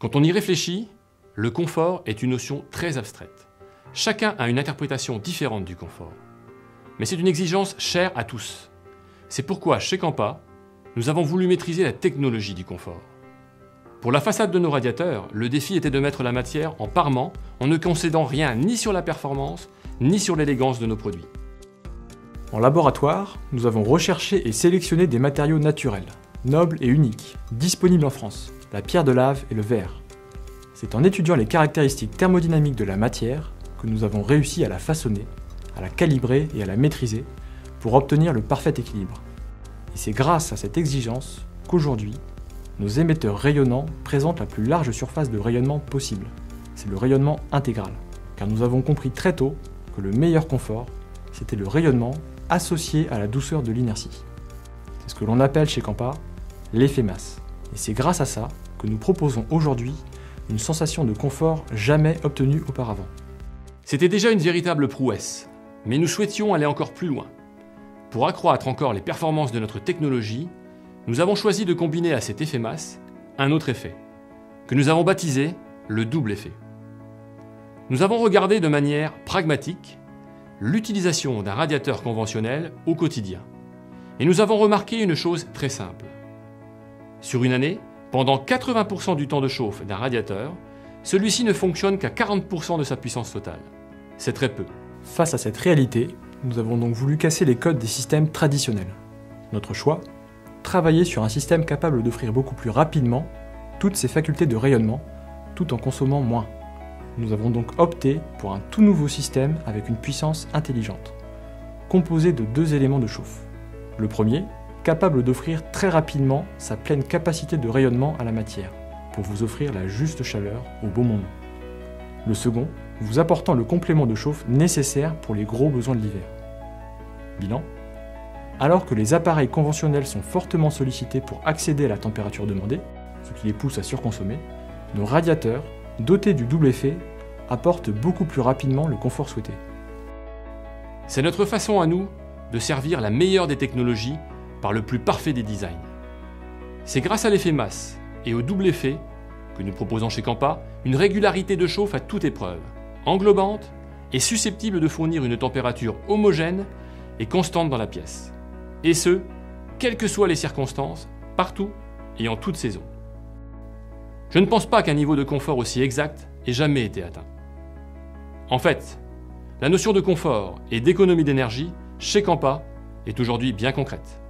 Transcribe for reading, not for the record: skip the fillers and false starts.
Quand on y réfléchit, le confort est une notion très abstraite. Chacun a une interprétation différente du confort. Mais c'est une exigence chère à tous. C'est pourquoi, chez Campa, nous avons voulu maîtriser la technologie du confort. Pour la façade de nos radiateurs, le défi était de mettre la matière en parement en ne concédant rien ni sur la performance, ni sur l'élégance de nos produits. En laboratoire, nous avons recherché et sélectionné des matériaux naturels, nobles et uniques, disponibles en France, la pierre de lave et le verre. C'est en étudiant les caractéristiques thermodynamiques de la matière que nous avons réussi à la façonner, à la calibrer et à la maîtriser pour obtenir le parfait équilibre. Et c'est grâce à cette exigence qu'aujourd'hui, nos émetteurs rayonnants présentent la plus large surface de rayonnement possible. C'est le rayonnement intégral, car nous avons compris très tôt que le meilleur confort, c'était le rayonnement associé à la douceur de l'inertie. C'est ce que l'on appelle chez Campa l'effet masse. Et c'est grâce à ça que nous proposons aujourd'hui une sensation de confort jamais obtenue auparavant. C'était déjà une véritable prouesse, mais nous souhaitions aller encore plus loin. Pour accroître encore les performances de notre technologie, nous avons choisi de combiner à cet effet masse un autre effet, que nous avons baptisé le double effet. Nous avons regardé de manière pragmatique l'utilisation d'un radiateur conventionnel au quotidien. Et nous avons remarqué une chose très simple. Sur une année, pendant 80% du temps de chauffe d'un radiateur, celui-ci ne fonctionne qu'à 40% de sa puissance totale. C'est très peu. Face à cette réalité, nous avons donc voulu casser les codes des systèmes traditionnels. Notre choix, travailler sur un système capable d'offrir beaucoup plus rapidement toutes ses facultés de rayonnement, tout en consommant moins. Nous avons donc opté pour un tout nouveau système avec une puissance intelligente, composé de 2 éléments de chauffe. Le premier, capable d'offrir très rapidement sa pleine capacité de rayonnement à la matière, pour vous offrir la juste chaleur au bon moment. Le second, vous apportant le complément de chauffe nécessaire pour les gros besoins de l'hiver. Bilan : alors que les appareils conventionnels sont fortement sollicités pour accéder à la température demandée, ce qui les pousse à surconsommer, nos radiateurs, dotés du double effet, apportent beaucoup plus rapidement le confort souhaité. C'est notre façon à nous de servir la meilleure des technologies par le plus parfait des designs. C'est grâce à l'effet masse et au double effet que nous proposons chez Campa une régularité de chauffe à toute épreuve, englobante et susceptible de fournir une température homogène et constante dans la pièce. Et ce, quelles que soient les circonstances, partout et en toute saison. Je ne pense pas qu'un niveau de confort aussi exact ait jamais été atteint. En fait, la notion de confort et d'économie d'énergie chez Campa est aujourd'hui bien concrète.